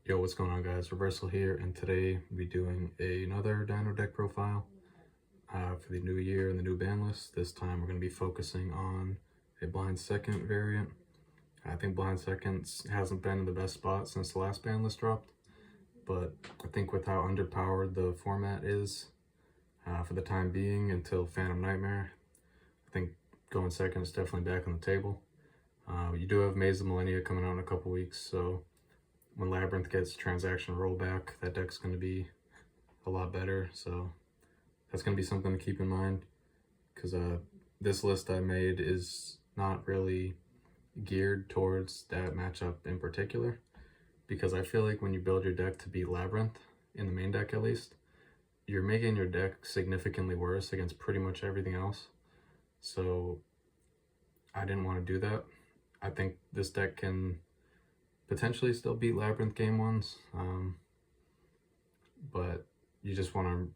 Yo, what's going on, guys? Reversal here, and today we'll be doing another Dino deck profile for the new year and the new ban list. This time we're going to be focusing on a blind second variant. I think blind seconds hasn't been in the best spot since the last ban list dropped, but I think with how underpowered the format is for the time being until Phantom Nightmare, I think going second is definitely back on the table. You do have Maze of Millennia coming out in a couple weeks, so when Labyrinth gets transaction rollback, that deck's going to be a lot better. So that's going to be something to keep in mind, because this list I made is not really geared towards that matchup in particular, because I feel like when you build your deck to beat Labyrinth, in the main deck at least, you're making your deck significantly worse against pretty much everything else. So I didn't want to do that. I think this deck can potentially still beat Labyrinth game ones, but you just want to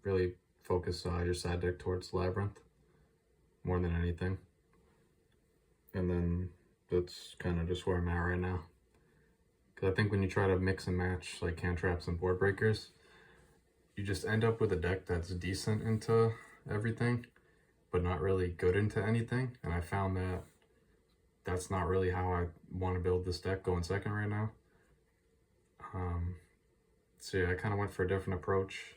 really focus your side deck towards Labyrinth more than anything. And then that's kind of just where I'm at right now, because I think when you try to mix and match like cantraps and board breakers, you just end up with a deck that's decent into everything but not really good into anything. And I found that that's not really how I want to build this deck going second right now. So yeah, I kind of went for a different approach.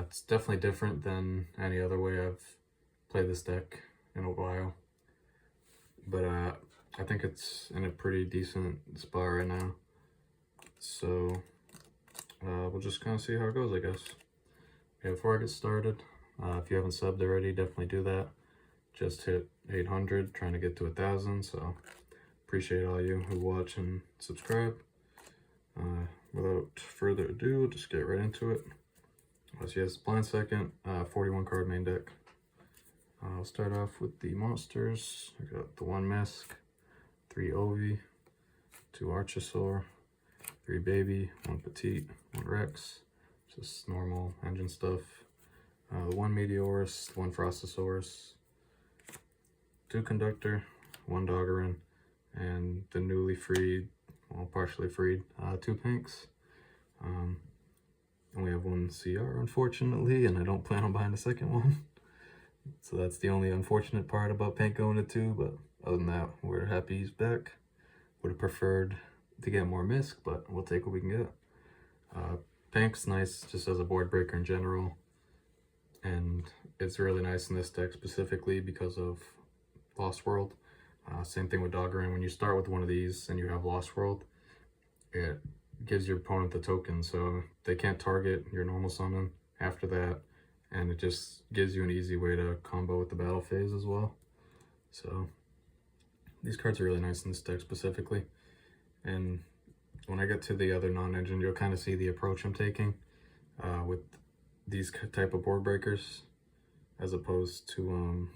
It's definitely different than any other way I've played this deck in a while, but I think it's in a pretty decent spot right now. So we'll just kind of see how it goes, I guess. Yeah, before I get started, if you haven't subbed already, definitely do that. Just hit 800, trying to get to 1,000, so appreciate all you who watch and subscribe. Without further ado, just get right into it. So yes, blind second, 41 card main deck. I'll start off with the monsters. I got the 1 Misk, 3 Ovi, 2 Archosaur, 3 Baby, 1 Petite, 1 Rex, just normal engine stuff. The 1 Meteorus, 1 Frostosaurus, 2 Conductor, 1 Doggerin, and the newly freed, well, partially freed, 2 Pinks. And we have 1 CR, unfortunately, and I don't plan on buying a second one. So that's the only unfortunate part about Pink going to 2, but other than that, we're happy he's back. Would have preferred to get more Misk, but we'll take what we can get. Pink's nice just as a board breaker in general, and it's really nice in this deck specifically because of Lost World. Same thing with Doggerin. When you start with one of these and you have Lost World, it gives your opponent the token, so they can't target your normal summon after that, and it just gives you an easy way to combo with the battle phase as well. So these cards are really nice in this deck specifically, and when I get to the other non-engine, you'll kind of see the approach I'm taking with these type of board breakers, as opposed to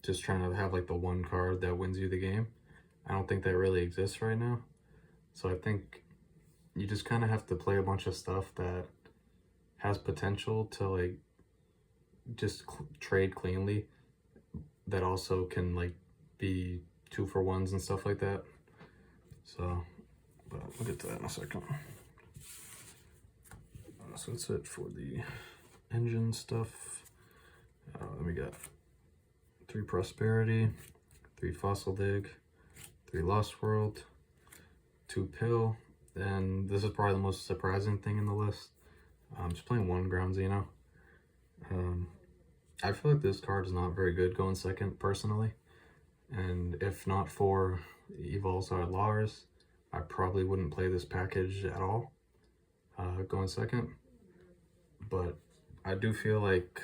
just trying to have like the one card that wins you the game. I don't think that really exists right now. So I think you just kind of have to play a bunch of stuff that has potential to like just trade cleanly, that also can like be 2-for-1s and stuff like that. So, but we'll get to that in a second. So that's it for the engine stuff. Then we got 3 Prosperity, 3 Fossil Dig, 3 Lost World, 2 Pill, and this is probably the most surprising thing in the list. I'm just playing 1 Ground Xeno. I feel like this card is not very good going second, personally, and if not for Evolzard Lars, I probably wouldn't play this package at all going second. But I do feel like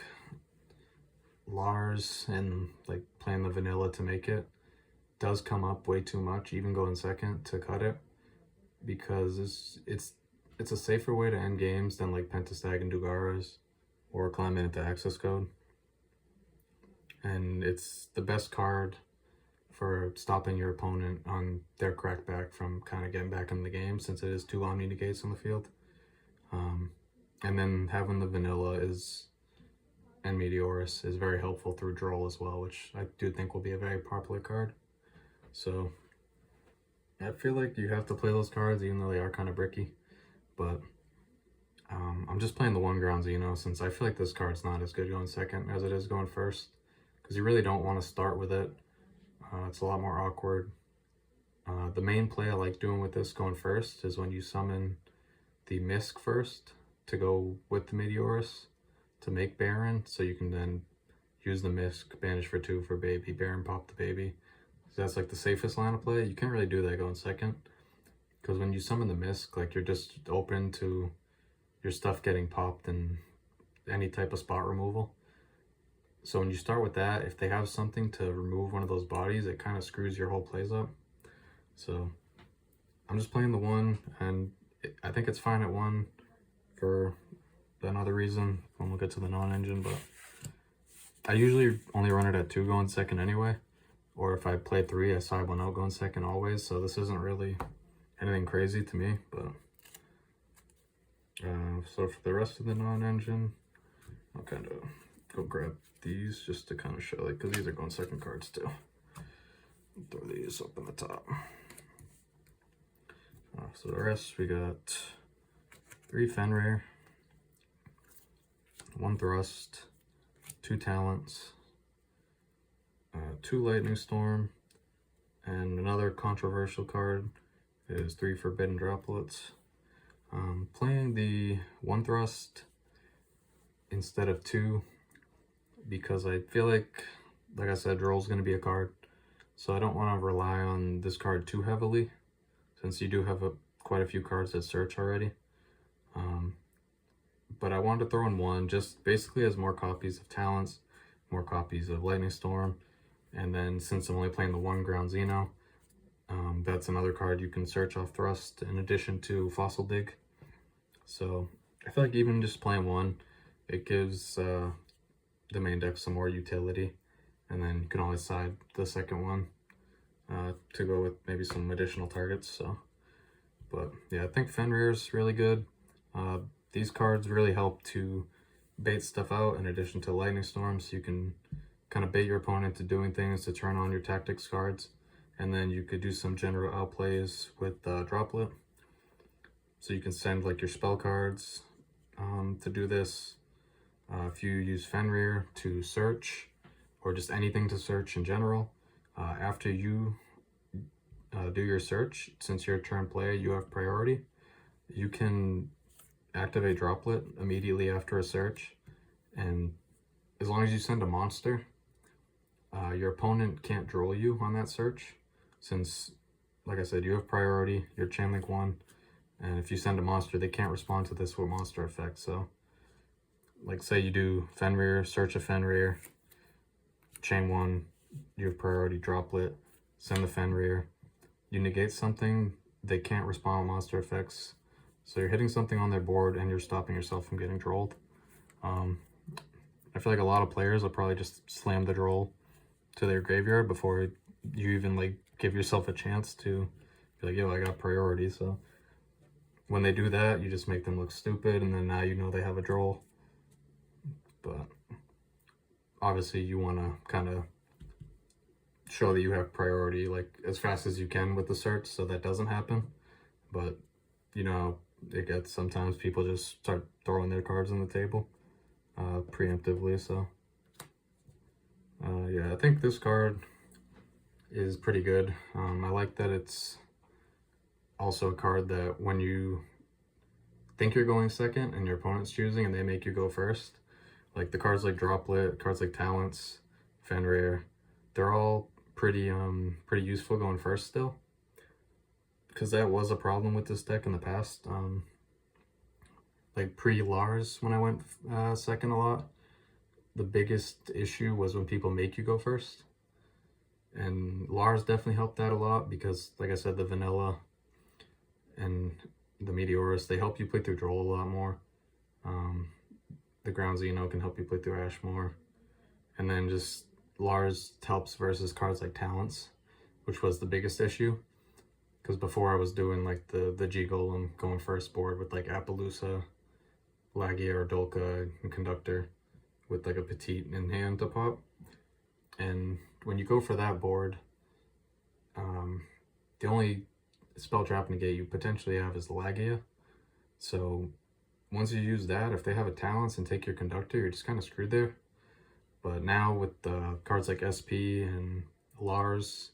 Lars and like playing the vanilla to make it does come up way too much, even going second, to cut it, because it's a safer way to end games than like Pentastag and Dugaras or climbing into access code, and it's the best card for stopping your opponent on their crackback from kind of getting back in the game, since it is 2 Omni Negates on the field. And then having the vanilla and Meteorus is very helpful through Droll as well, which I do think will be a very popular card. So I feel like you have to play those cards even though they are kind of bricky, but I'm just playing the 1 ground Xeno since I feel like this card's not as good going second as it is going first, because you really don't want to start with it. It's a lot more awkward. The main play I like doing with this going first is when you summon the Misk first to go with the Meteorus to make Baron, so you can then use the Misk, banish for 2 for baby, Baron pop the baby. So that's like the safest line of play. You can't really do that going second, because when you summon the Misk, like you're just open to your stuff getting popped and any type of spot removal. So when you start with that, if they have something to remove one of those bodies, it kind of screws your whole plays up. So I'm just playing the 1, and I think it's fine at 1 for another reason when we'll get to the non-engine, but I usually only run it at 2 going second anyway, or if I play 3, I side 1 out going second always, so this isn't really anything crazy to me. But so for the rest of the non-engine, I'll kind of go grab these just to kind of show, like, because these are going second cards too. Throw these up in the top. So the rest, we got 3 Fenrir, 1 Thrust, 2 Talents, 2 Lightning Storm, and another controversial card is 3 Forbidden Droplets. Playing the 1 Thrust instead of 2 because I feel like I said, Droll's going to be a card, so I don't want to rely on this card too heavily, since you do have quite a few cards that search already. But I wanted to throw in 1 just basically as more copies of Talents, more copies of Lightning Storm, and then since I'm only playing the 1 ground Xeno, that's another card you can search off Thrust in addition to Fossil Dig. So I feel like even just playing 1, it gives the main deck some more utility, and then you can always side the second one to go with maybe some additional targets. So, but yeah, I think Fenrir's really good. These cards really help to bait stuff out in addition to Lightning Storm, so you can kind of bait your opponent to doing things to turn on your tactics cards, and then you could do some general outplays with Droplet. So you can send like your spell cards to do this. If you use Fenrir to search, or just anything to search in general, after you do your search, since you're a turn player, you have priority. You can activate Droplet immediately after a search, and as long as you send a monster, your opponent can't droll you on that search, since, like I said, you have priority, you're chain link 1, and if you send a monster, they can't respond to this with monster effect. So like say you do Fenrir, search a Fenrir, chain 1, you have priority, Droplet, send the Fenrir, you negate something, they can't respond with monster effects, so you're hitting something on their board and you're stopping yourself from getting drolled. I feel like a lot of players will probably just slam the droll to their graveyard before you even like give yourself a chance to be like, yo, I got priority. So when they do that, you just make them look stupid, and then now you know they have a droll. But obviously you want to kind of show that you have priority like as fast as you can with the search, so that doesn't happen. But you know, it gets, sometimes people just start throwing their cards on the table preemptively. So yeah, I think this card is pretty good. I like that it's also a card that when you think you're going second and your opponent's choosing and they make you go first, like the cards like Droplet, cards like Talents, Fenrir, they're all pretty useful going first still, because that was a problem with this deck in the past. Like pre-Lars, when I went second a lot, the biggest issue was when people make you go first, and Lars definitely helped that a lot, because like I said, the vanilla and the Meteorus, they help you play through Droll a lot more. The ground Xeno can help you play through Ash more, and then just Lars helps versus cards like Talents, which was the biggest issue, because before I was doing like the G Golem going first board with like Appaloosa, Lagia or Dolka and Conductor with like a Petite in hand to pop. And when you go for that board, the only spell trap negate you potentially have is Lagia. So once you use that, if they have a talents and take your conductor, you're just kind of screwed there. But now with cards like SP and Lars,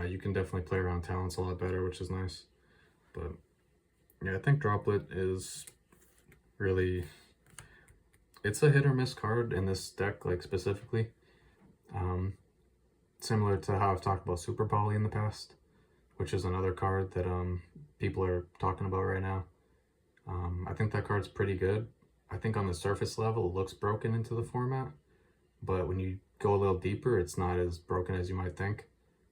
you can definitely play around talents a lot better, which is nice. But yeah, I think Droplet is really, it's a hit or miss card in this deck, like specifically. Similar to how I've talked about Super Poly in the past, which is another card that people are talking about right now. I think that card's pretty good. I think on the surface level it looks broken into the format, but when you go a little deeper, it's not as broken as you might think.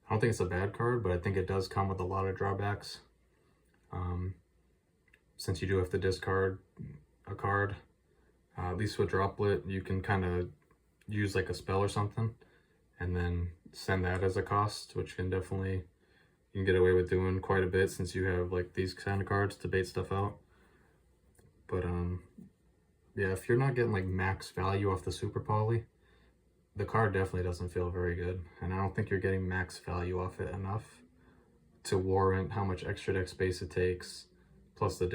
I don't think it's a bad card, but I think it does come with a lot of drawbacks. Since you do have to discard a card, at least with Droplet, you can kind of use like a spell or something and then send that as a cost, which can definitely, you can get away with doing quite a bit since you have like these kind of cards to bait stuff out. But yeah, if you're not getting like max value off the Super Poly, the card definitely doesn't feel very good, and I don't think you're getting max value off it enough to warrant how much extra deck space it takes, plus the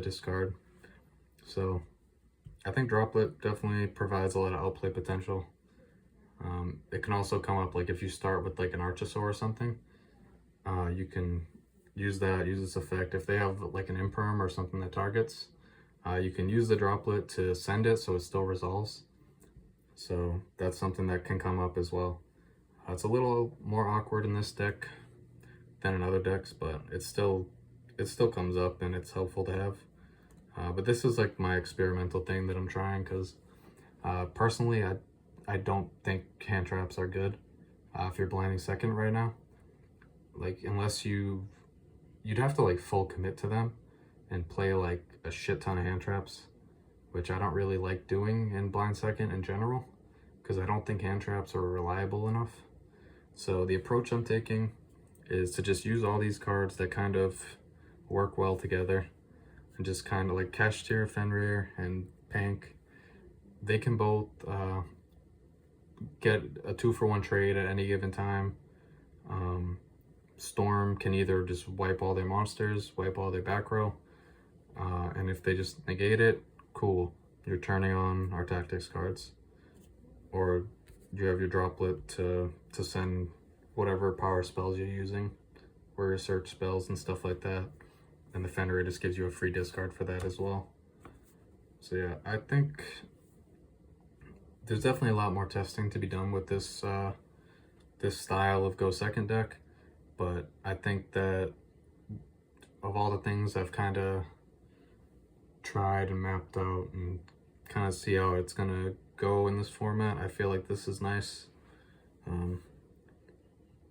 discard. So I think Droplet definitely provides a lot of outplay potential. It can also come up like if you start with like an Archosaur or something, you can use this effect. If they have like an Imperm or something that targets, you can use the Droplet to send it so it still resolves. So that's something that can come up as well. It's a little more awkward in this deck than in other decks, but it still comes up and it's helpful to have. But this is like my experimental thing that I'm trying, because personally I don't think hand traps are good if you're blinding second right now. Like unless you'd have to like full commit to them and play like a shit ton of hand traps, which I don't really like doing in blind second in general, because I don't think hand traps are reliable enough. So the approach I'm taking is to just use all these cards that kind of work well together, and just kind of like Kashtira, Fenrir, and Pank. They can both get a 2-for-1 trade at any given time. Storm can either just wipe all their monsters, wipe all their back row, and if they just negate it, cool, you're turning on our tactics cards, or you have your Droplet to send whatever power spells you're using, or your search spells and stuff like that, and the Fenrir just gives you a free discard for that as well. So yeah, I think there's definitely a lot more testing to be done with this this style of go second deck, but I think that of all the things I've kind of tried and mapped out and kind of see how it's gonna go in this format, I feel like this is nice.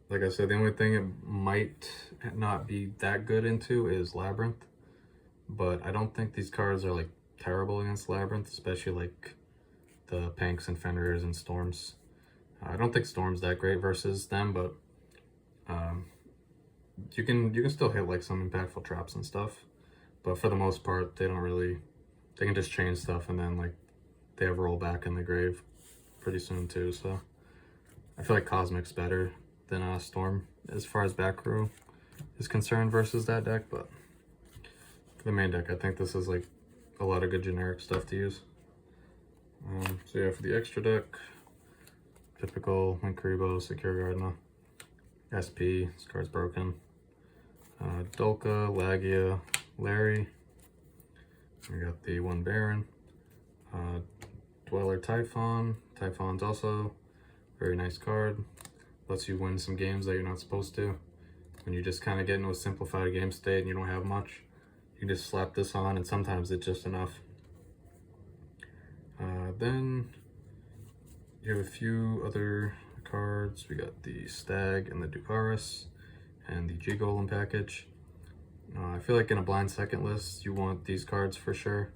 Like I said, the only thing it might not be that good into is Labyrinth, but I don't think these cards are like terrible against Labyrinth, especially like the Panks and Fenrirs and Storms. I don't think Storm's that great versus them, but you can still hit like some impactful traps and stuff. But for the most part, they can just change stuff, and then like they have rollback in the grave pretty soon too. So I feel like Cosmic's better than Storm as far as back row is concerned versus that deck. But for the main deck, I think this is like a lot of good generic stuff to use. So yeah, for the extra deck, typical Winkaribo, Secure Gardener, SP, this card's broken, Dolka, Lagia, Larry, we got the one Baron, Dweller Typhon. Typhon's also a very nice card, lets you win some games that you're not supposed to. When you just kind of get into a simplified game state and you don't have much, you can just slap this on, and sometimes it's just enough. Then you have a few other cards. We got the Stag and the Ducaris and the G-Golem package. I feel like in a blind second list, you want these cards for sure.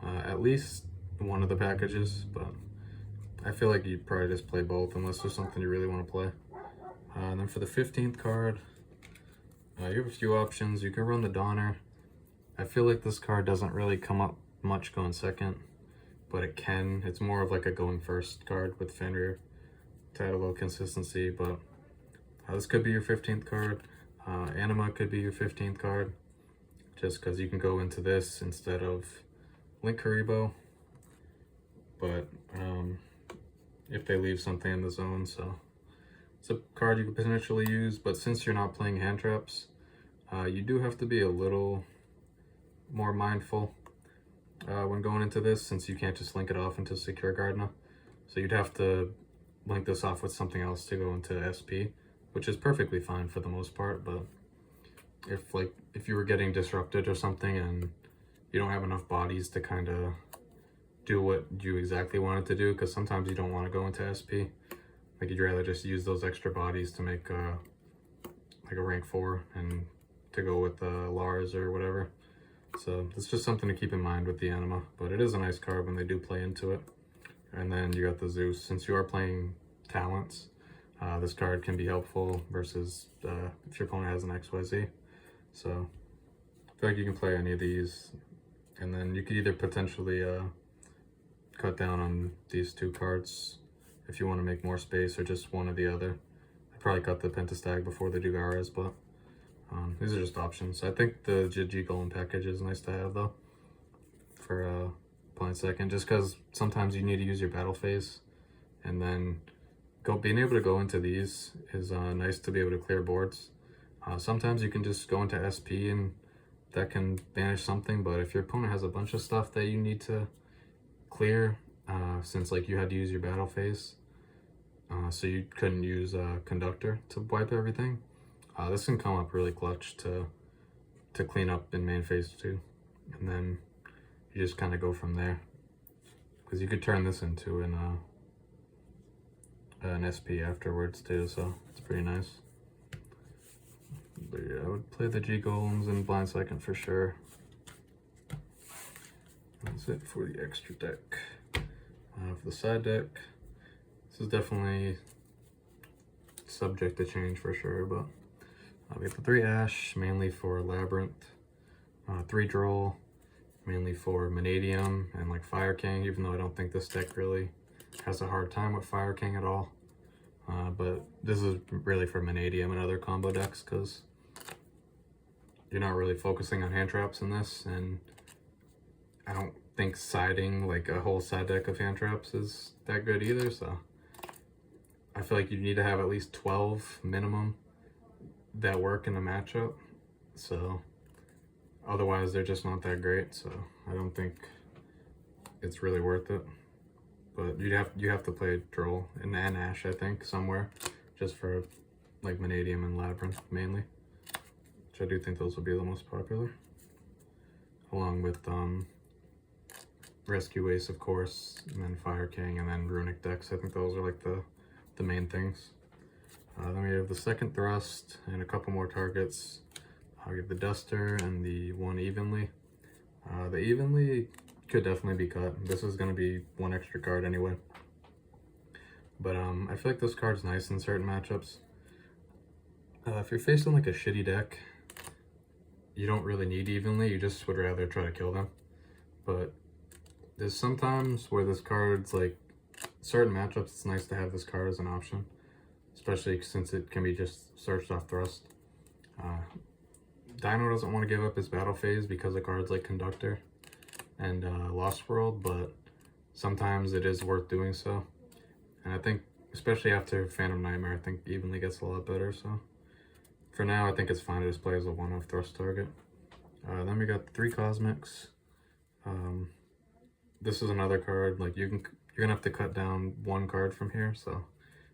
At least one of the packages, but I feel like you'd probably just play both unless there's something you really want to play. And then for the 15th card, you have a few options. You can run the Donner. I feel like this card doesn't really come up much going second, but it can. It's more of like a going first card with Fenrir to add a little consistency, but this could be your 15th card. Anima could be your 15th card, just because you can go into this instead of Link Haribo, but if they leave something in the zone, so it's a card you could potentially use. But since you're not playing hand traps, you do have to be a little more mindful when going into this, since you can't just link it off into Secure Gardener. So you'd have to link this off with something else to go into SP, which is perfectly fine for the most part. But if you were getting disrupted or something and you don't have enough bodies to kind of do what you exactly wanted to do, because sometimes you don't want to go into SP, like you'd rather just use those extra bodies to make like a rank 4 and to go with Lars or whatever. So it's just something to keep in mind with the Anima, but it is a nice card when they do play into it. And then you got the Zeus. Since you are playing talents, this card can be helpful versus if your opponent has an XYZ. So I feel like you can play any of these, and then you could either potentially cut down on these 2 cards if you want to make more space, or just one or the other. I'd probably cut the Pentastag before the Dugaras, but these are just options. I think the YuGiOh package is nice to have though for playing second, just because sometimes you need to use your battle phase, and then being able to go into these is nice to be able to clear boards. Sometimes you can just go into SP and that can banish something, but if your opponent has a bunch of stuff that you need to clear, since like you had to use your battle phase, so you couldn't use Conductor to wipe everything, this can come up really clutch to clean up in main phase 2, and then you just kind of go from there, because you could turn this into an SP afterwards too, so it's pretty nice. But yeah, I would play the G Golems in blind second for sure. That's it for the extra deck. For the side deck, this is definitely subject to change for sure, but we have the 3 Ash, mainly for Labyrinth, 3 Droll, mainly for Vanadium and like Fire King, even though I don't think this deck really has a hard time with Fire King at all. But this is really for Vanadium and other combo decks, because you're not really focusing on hand traps in this, and I don't think siding like a whole side deck of hand traps is that good either, so I feel like you need to have at least 12 minimum that work in the matchup, so otherwise they're just not that great, so I don't think it's really worth it. But you have to play Droll and Ash, I think, somewhere, just for like Vanadium and Labyrinth mainly, which I do think those will be the most popular, along with Rescue Ace, of course, and then Fire King, and then Runic decks. I think those are like the main things. Then we have the second Thrust and a couple more targets. I'll give the Duster and the 1 Evenly. The Evenly could definitely be cut. This is going to be 1 extra card anyway. But I feel like this card's nice in certain matchups. If you're facing like a shitty deck, you don't really need Evenly, you just would rather try to kill them. But there's sometimes where this card's like, certain matchups, it's nice to have this card as an option, especially since it can be just searched off Thrust. Dino doesn't want to give up his battle phase because of cards like Conductor and Lost World, but sometimes it is worth doing so. And I think, especially after Phantom Nightmare, I think Evenly gets a lot better, so for now I think it's fine to just play as a 1-off Thrust target. Then we got the 3 Cosmics. This is another card, like you're gonna have to cut down 1 card from here, so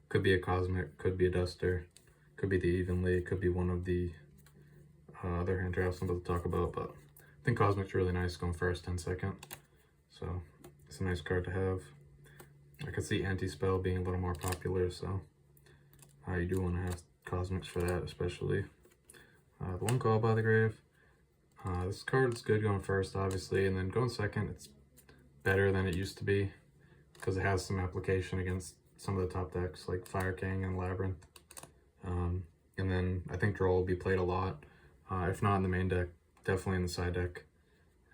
could be a Cosmic, could be a Duster, could be the Evenly, could be one of the other hand traps I'm about to talk about, but I think Cosmic's really nice going first and second, so it's a nice card to have. I could see Anti-Spell being a little more popular, so you do want to have Cosmics for that, especially. The 1 Call by the Grave. This card's good going first, obviously, and then going second, it's better than it used to be, because it has some application against some of the top decks, like Fire King and Labyrinth. And then I think Droll will be played a lot, if not in the main deck, definitely in the side deck.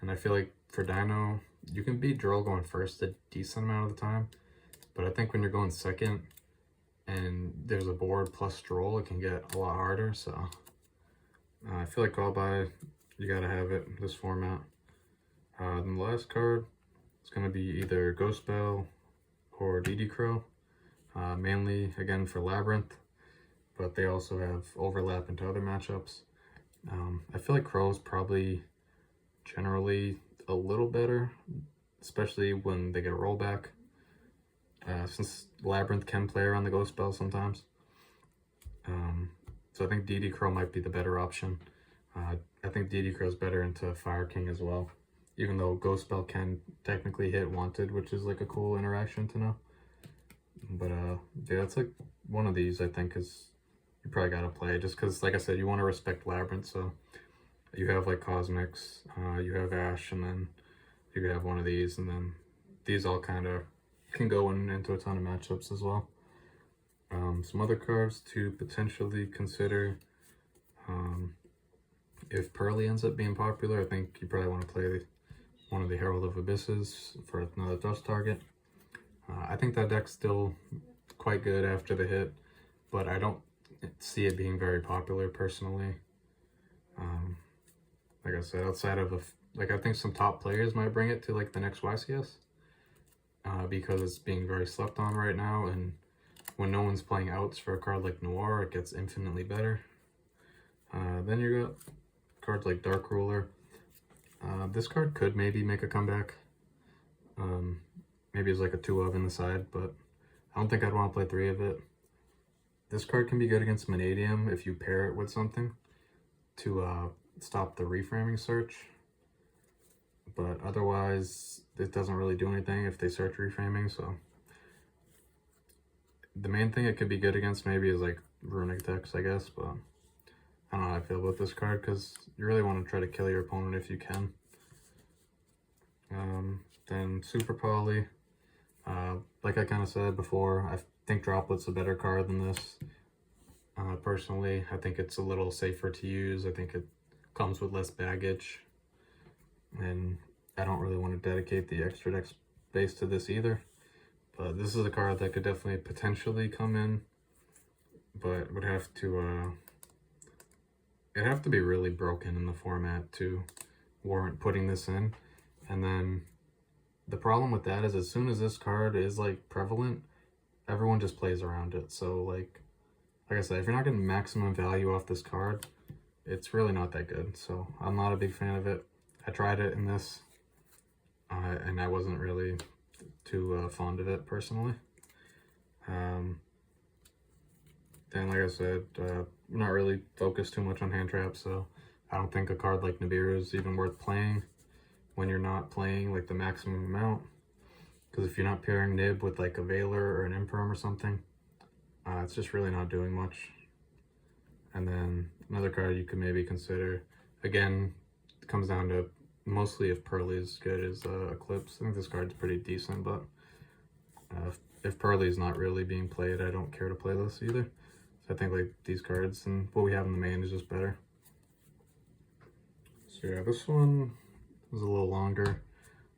And I feel like for Dino, you can beat Droll going first a decent amount of the time, but I think when you're going second and there's a board plus Droll, it can get a lot harder, so I feel like all buy, you gotta have it in this format. Then the last card is gonna be either Ghost Bell or DD Crow, mainly again for Labyrinth, but they also have overlap into other matchups. I feel like Crow's probably generally a little better, especially when they get a rollback, since Labyrinth can play around the Ghost Bell sometimes. So I think DD Crow might be the better option. I think DD Crow's better into Fire King as well, even though Ghost Bell can technically hit Wanted, which is like a cool interaction to know. But yeah, it's like one of these I think is you probably gotta play, just because, like I said, you want to respect Labyrinth. So you have like Cosmics, you have Ash, and then you have one of these, and then these all kind of can go into a ton of matchups as well. Some other cards to potentially consider. If Pearly ends up being popular, I think you probably want to play one of the Herald of Abysses for another thrust target. I think that deck's still quite good after the hit, but I don't see it being very popular personally. Like I said, outside of I think some top players might bring it to like the next YCS, because it's being very slept on right now, and when no one's playing outs for a card like Noir, it gets infinitely better. Then you got cards like Dark Ruler. This card could maybe make a comeback. Maybe it's like a 2-of in the side, but I don't think I'd want to play 3 of it. This card can be good against Vanadium if you pair it with something to stop the reframing search. But otherwise, it doesn't really do anything if they search reframing, so the main thing it could be good against maybe is like runic decks, I guess, but I don't know how I feel about this card because you really want to try to kill your opponent if you can. Then Super Poly, like I kind of said before, I think Droplet's a better card than this. Personally, I think it's a little safer to use. I think it comes with less baggage, and I don't really want to dedicate the extra deck space to this either. But this is a card that could definitely potentially come in, but would have to it'd have to be really broken in the format to warrant putting this in. And then the problem with that is as soon as this card is like prevalent, everyone just plays around it. So like I said, if you're not getting maximum value off this card, it's really not that good. So I'm not a big fan of it. I tried it in this, and I wasn't really too fond of it personally. Then, like I said, I'm not really focused too much on hand traps, so I don't think a card like Nibiru is even worth playing when you're not playing like the maximum amount. Because if you're not pairing Nib with like a Veiler or an Imperm or something, it's just really not doing much. And then another card you could maybe consider, again, it comes down to mostly if Pearly is good, is Eclipse. I think this card's pretty decent, but if Pearly is not really being played, I don't care to play this either. So I think like these cards and what we have in the main is just better. So yeah, this one was a little longer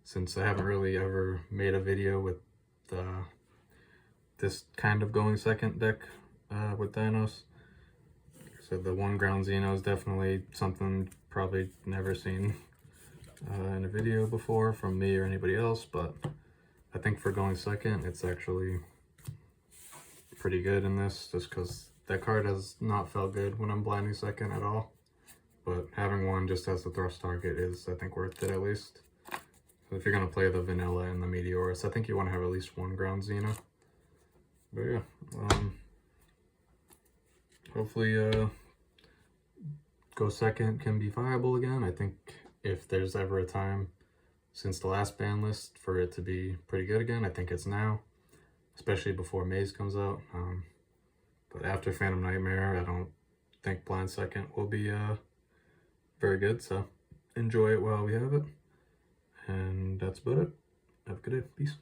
since I haven't really ever made a video with this kind of going second deck with Dinos. So the 1 ground Xeno is definitely something probably never seen in a video before from me or anybody else, but I think for going second, it's actually pretty good in this, just because that card has not felt good when I'm blinding second at all. But having one just as the thrust target is, I think, worth it at least. So if you're going to play the Vanilla and the Meteorus, I think you want to have at least 1 ground Xeno. But yeah, hopefully go second can be viable again. I think if there's ever a time since the last ban list for it to be pretty good again, I think it's now, especially before Maze comes out. But after Phantom Nightmare, I don't think blind second will be very good, so enjoy it while we have it. And that's about it. Have a good day. Peace.